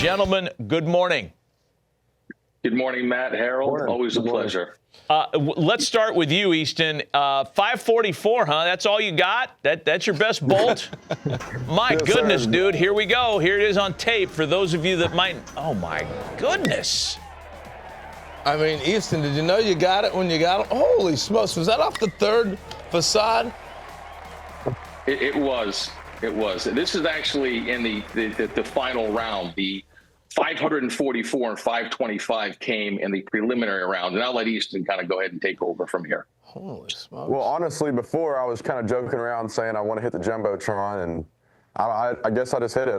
Gentlemen, good morning. Good morning, Matt, Harold. Morning. Always a pleasure. Let's start with you, Easton. 544, huh? That's all you got? That's your best bolt? My Yes, goodness, sir. dude. Here we go. Here it is on tape for those of you that might. Oh, my goodness. I mean, Easton, did you know you got it when you got it? Holy smokes. Was that off the third facade? It was. This is actually in the final round. The 544 and 525 came in the preliminary round, and I'll let Easton kind of go ahead and take over from here. Holy smokes. Well, honestly, before I was kind of joking around saying I want to hit the Jumbotron, and I guess I just hit it.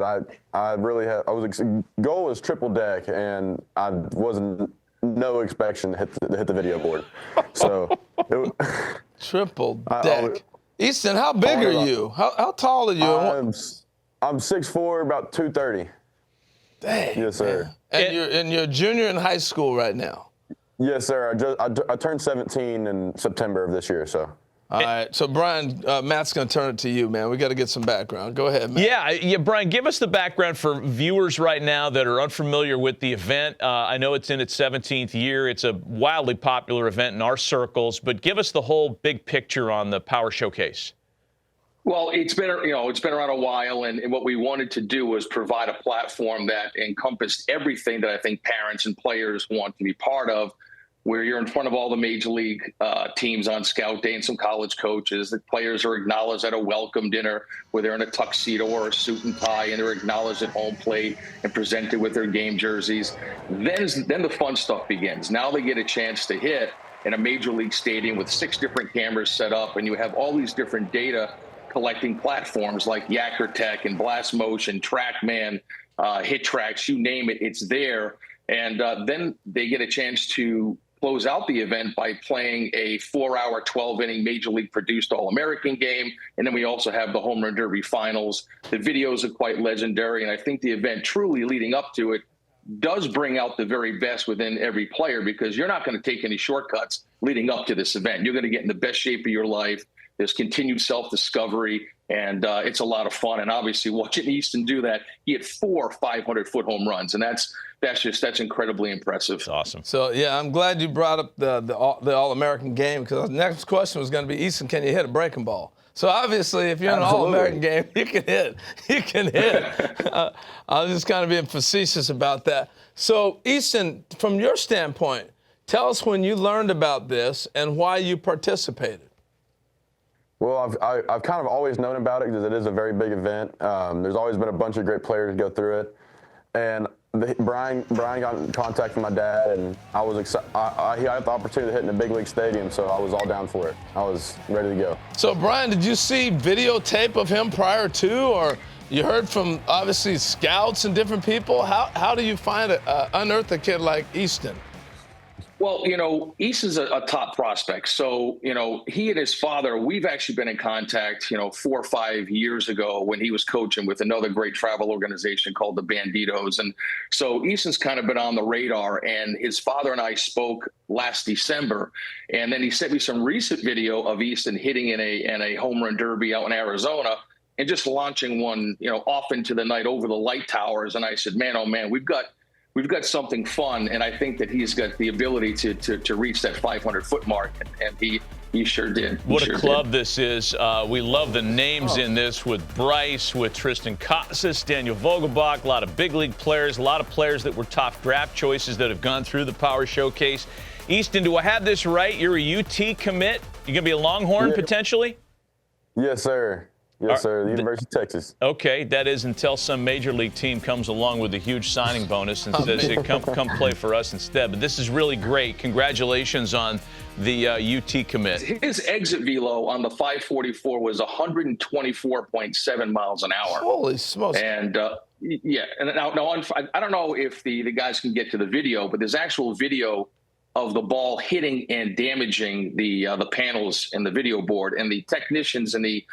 Goal was triple deck, and I wasn't no expectation to hit the video board. So Triple deck. Easton, how big are you? How tall are you? I'm 6'4", about 230. Dang. Yes, sir. And you're a junior in high school right now. Yes, sir. I turned 17 in September of this year, so. All right. So, Brian, Matt's going to turn it to you, man. We got to get some background. Go ahead, Matt. Yeah, Brian, give us the background for viewers right now that are unfamiliar with the event. I know it's in its 17th year. It's a wildly popular event in our circles, but give us the whole big picture on the Power Showcase. Well, it's been around a while, and what we wanted to do was provide a platform that encompassed everything that I think parents and players want to be part of, where you're in front of all the major league teams on scout day and some college coaches. The players are acknowledged at a welcome dinner where they're in a tuxedo or a suit and tie, and they're acknowledged at home plate and presented with their game jerseys. Then the fun stuff begins. Now they get a chance to hit in a major league stadium with 6 different cameras set up, and you have all these different data collecting platforms like Yacker Tech and Blast Motion, TrackMan, HitTrax, you name it, it's there. And then they get a chance to close out the event by playing a 4-hour, 12-inning Major League produced All-American game. And then we also have the Home Run Derby finals. The videos are quite legendary, and I think the event truly leading up to it does bring out the very best within every player, because you're not going to take any shortcuts leading up to this event. You're going to get in the best shape of your life. There's continued self-discovery, and it's a lot of fun. And obviously, watching Easton do that, he had 4 500-foot home runs, and that's incredibly impressive. That's awesome. So, yeah, I'm glad you brought up the All-American game, because the next question was going to be, Easton, can you hit a breaking ball? So, obviously, if you're in an All-American game, you can hit. You can hit. I was just kind of being facetious about that. So, Easton, from your standpoint, tell us when you learned about this and why you participated. Well, I've kind of always known about it because it is a very big event. There's always been a bunch of great players go through it. And Brian got in contact with my dad, and I was excited. He had the opportunity to hit in a big league stadium, so I was all down for it. I was ready to go. So, Brian, did you see videotape of him prior to, or you heard from, obviously, scouts and different people? How do you unearth a kid like Easton? Well, Easton's a top prospect. So, he and his father, we've actually been in contact, 4 or 5 years ago when he was coaching with another great travel organization called the Banditos. And so Easton's kind of been on the radar, and his father and I spoke last December. And then he sent me some recent video of Easton hitting in a home run derby out in Arizona and just launching one, off into the night over the light towers. And I said, man, oh man, we've got something fun, and I think that he's got the ability to reach that 500-foot mark, and he sure did. What a club this is. We love the names in this with Bryce, with Tristan Casas, Daniel Vogelbach, a lot of big league players, a lot of players that were top draft choices that have gone through the Power Showcase. Easton, do I have this right? You're a UT commit? You're going to be a Longhorn potentially? Yes, sir. Yes, sir. The University of Texas. Okay, that is until some major league team comes along with a huge signing bonus and says, hey, come play for us instead. But this is really great. Congratulations on the UT commit. His exit velo on the 544 was 124.7 miles an hour. Holy smokes. And, yeah, and now I don't know if the guys can get to the video, but there's actual video of the ball hitting and damaging the panels and the video board, and the technicians and the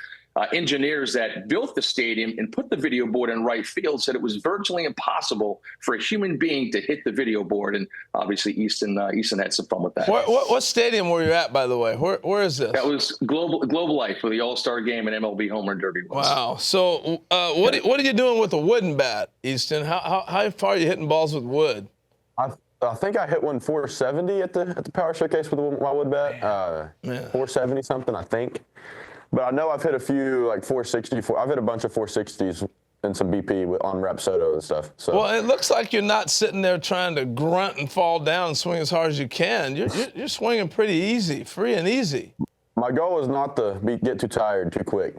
engineers that built the stadium and put the video board in right field said it was virtually impossible for a human being to hit the video board. And obviously Easton had some fun with that. What stadium were you at, by the way? Where is this? That was Global Life, for the All-Star Game and MLB Home Run Derby was. Wow. So what are you doing with a wooden bat, Easton? How far are you hitting balls with wood? I think I hit one 470 at the Power Showcase with my wood bat. 470 something, I think. But I know I've hit a few like 460. I've hit a bunch of 460s and some BP on Rapsodo and stuff. So. Well, it looks like you're not sitting there trying to grunt and fall down and swing as hard as you can. You're swinging pretty easy, free and easy. My goal is not to get too tired too quick.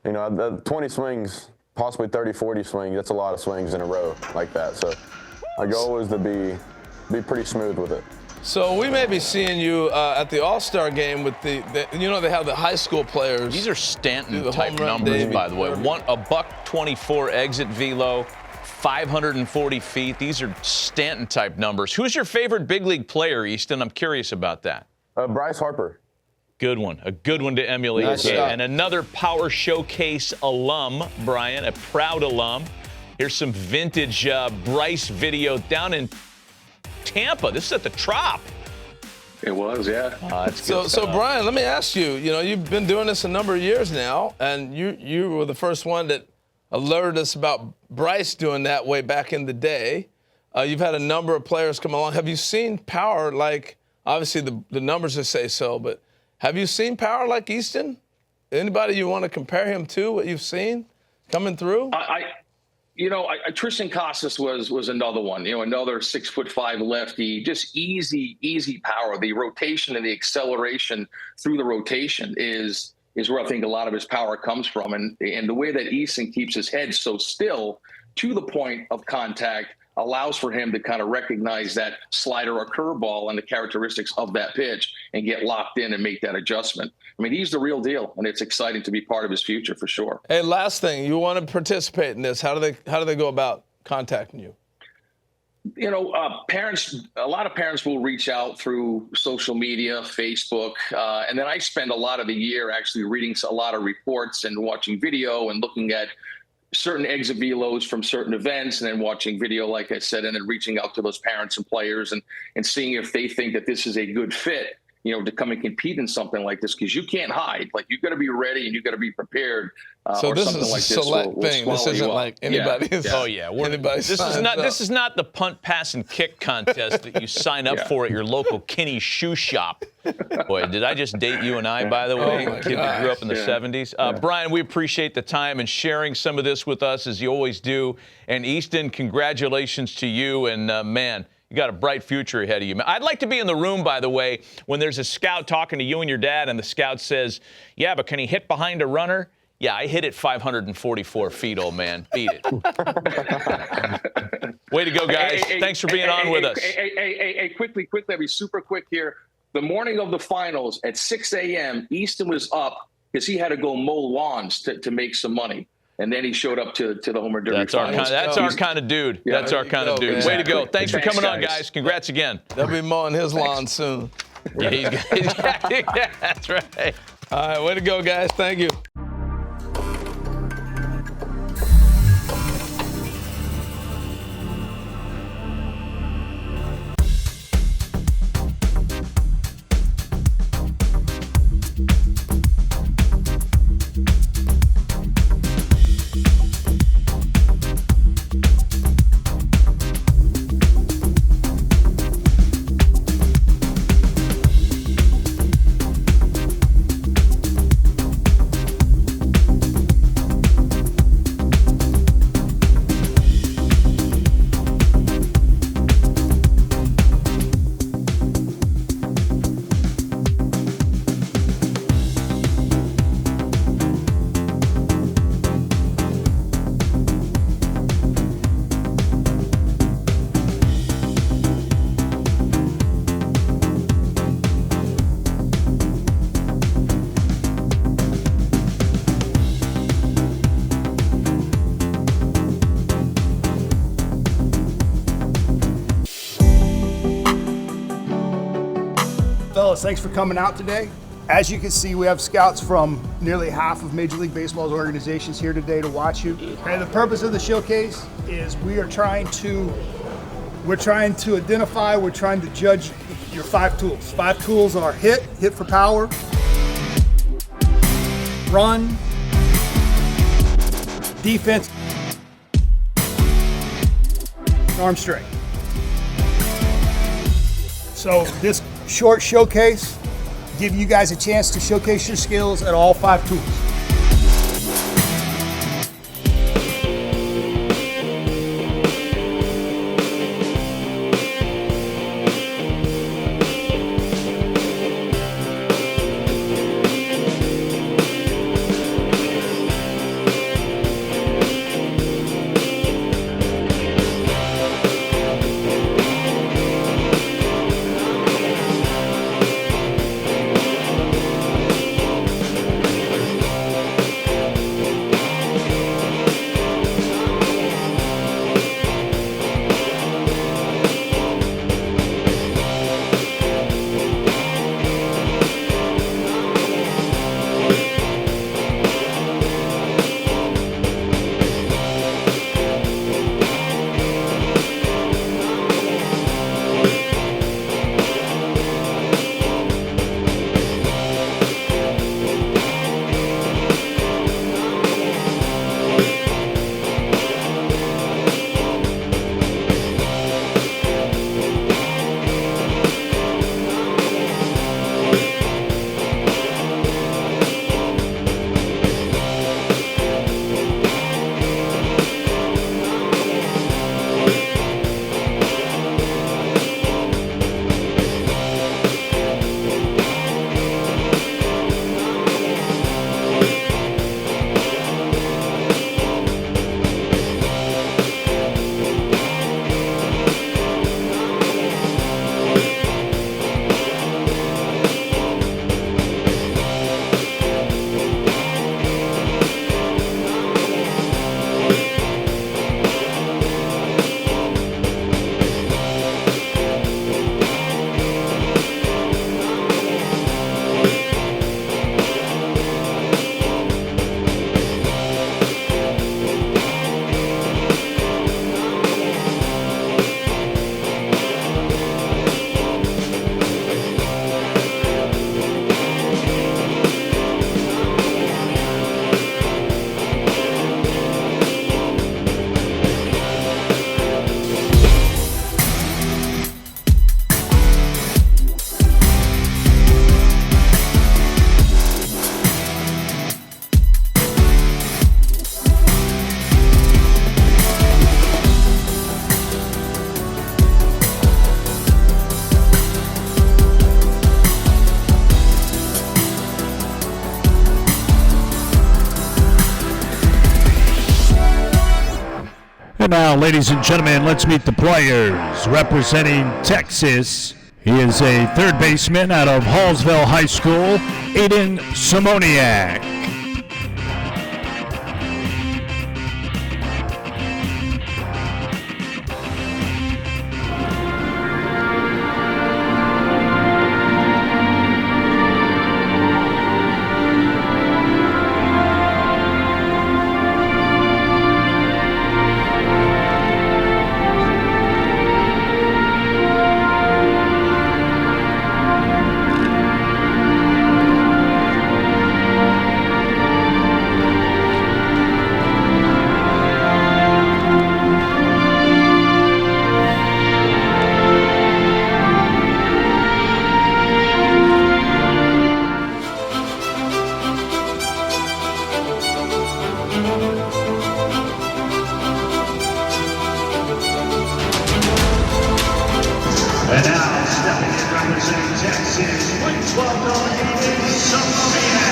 You know, the 20 swings, possibly 30, 40 swings, that's a lot of swings in a row like that. So my goal is to be pretty smooth with it. So we may be seeing you at the All-Star Game with they have the high school players. These are Stanton-type numbers, by the way. A $124 exit velo, 540 feet. These are Stanton-type numbers. Who's your favorite big league player, Easton? I'm curious about that. Bryce Harper. Good one. A good one to emulate. Nice And another Power Showcase alum, Brian, a proud alum. Here's some vintage Bryce video down in Tampa. This is at the Trop. It was, yeah. So Brian, let me ask you. You know, you've been doing this a number of years now, and you were the first one that alerted us about Bryce doing that way back in the day. You've had a number of players come along. Have you seen power like? Obviously, the numbers just say so, but have you seen power like Easton? Anybody you want to compare him to? What you've seen coming through? Tristan Casas was another one. You know, another 6'5" lefty, just easy power. The rotation and the acceleration through the rotation is where I think a lot of his power comes from. And the way that Easton keeps his head so still to the point of contact allows for him to kind of recognize that slider or curveball and the characteristics of that pitch and get locked in and make that adjustment. I mean, he's the real deal, and it's exciting to be part of his future for sure. Hey, last thing, you want to participate in this? How do they go about contacting you? You know, a lot of parents will reach out through social media, Facebook, and then I spend a lot of the year actually reading a lot of reports and watching video and looking at certain exit velos from certain events, and then watching video, like I said, and then reaching out to those parents and players and seeing if they think that this is a good fit, you know, to come and compete in something like this, because you can't hide. Like, you've got to be ready and you've got to be prepared. So this is a select thing. This isn't like anybody's. Oh yeah, this is not the punt, pass, and kick contest that you sign up for at your local Kinney shoe shop. Boy, did I just date you and I, by the way? Kid that grew up in the 70s. Brian, we appreciate the time and sharing some of this with us, as you always do. And Easton, congratulations to you. And man, you got a bright future ahead of you. I'd like to be in the room, by the way, when there's a scout talking to you and your dad, and the scout says, "Yeah, but can he hit behind a runner?" Yeah, I hit it 544 feet, old man. Beat it. Way to go, guys. Thanks for being on with us. Quickly, I'll be super quick here. The morning of the finals at 6 a.m., Easton was up because he had to go mow lawns to make some money. And then he showed up to the Home Run Derby. That's our kind of dude. Yeah, that's our kind of dude. Way to go. Thanks for coming on, guys. Congrats again. They'll be mowing his lawn soon. Yeah, that's right. All right, way to go, guys. Thank you. Fellas, thanks for coming out today. As you can see, we have scouts from nearly half of Major League Baseball's organizations here today to watch you. And the purpose of the showcase is we're trying to identify, we're trying to judge your 5 tools. 5 tools are hit for power, run, defense, arm strength. So this short showcase give you guys a chance to showcase your skills at all 5 tools. And now, ladies and gentlemen, let's meet the players. Representing Texas, he is a third baseman out of Hallsville High School, Aidan Symoniak. And now, stepping in representing Texas, with 12 Aidan Symoniak.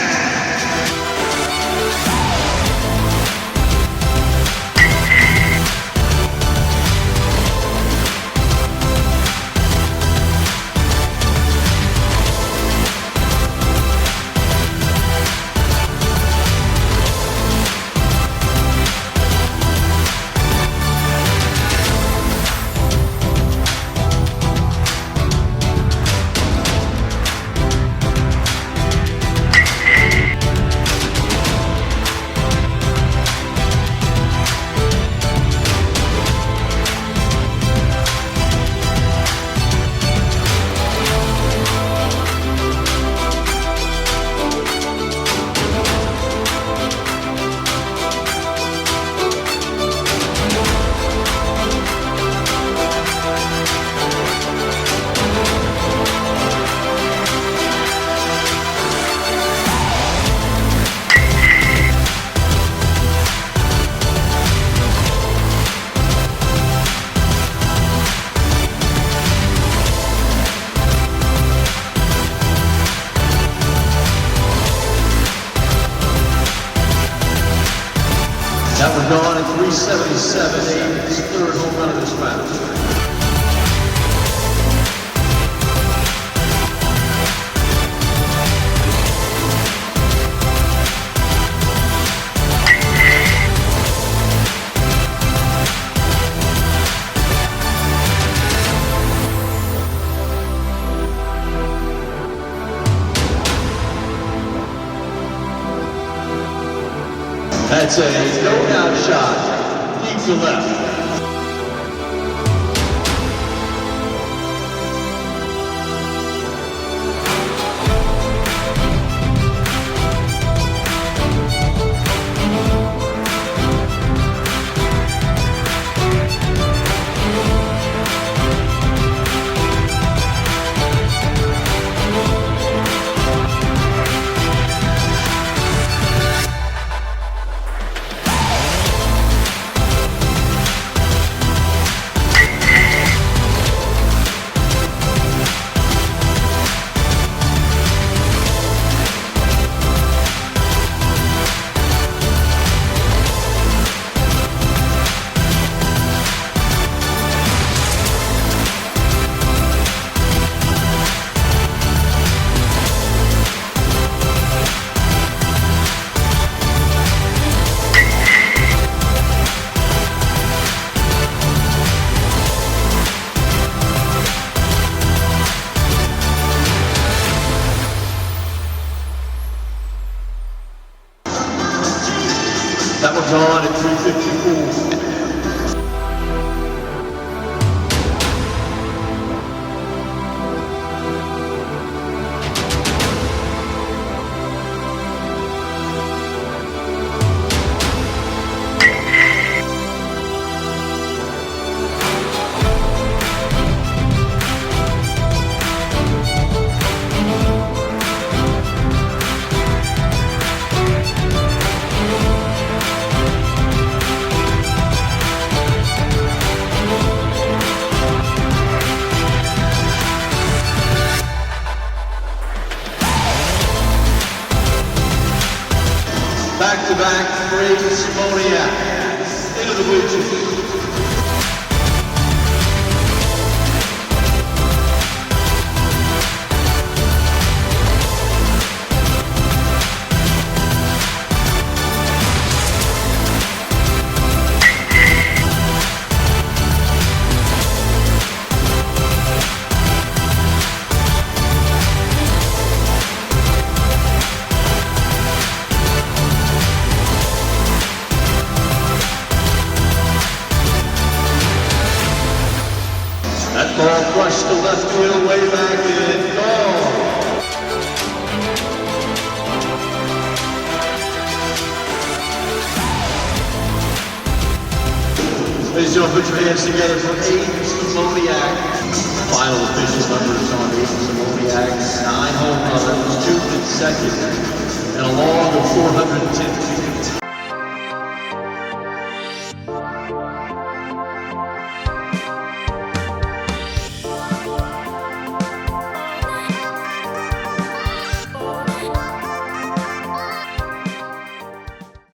377, Aidan's third home run of this match. That's a no-doubt shot, deep to left. That one's on at 354. Back-to-back for Aidan Symoniak into the bleachers. That ball crushed the left field way back in. Gone. Ladies and gentlemen, put your hands together for Aidan Symoniak. Final official numbers on Aidan Symoniak: 9 home runs, 2 consecutive, and a log of 410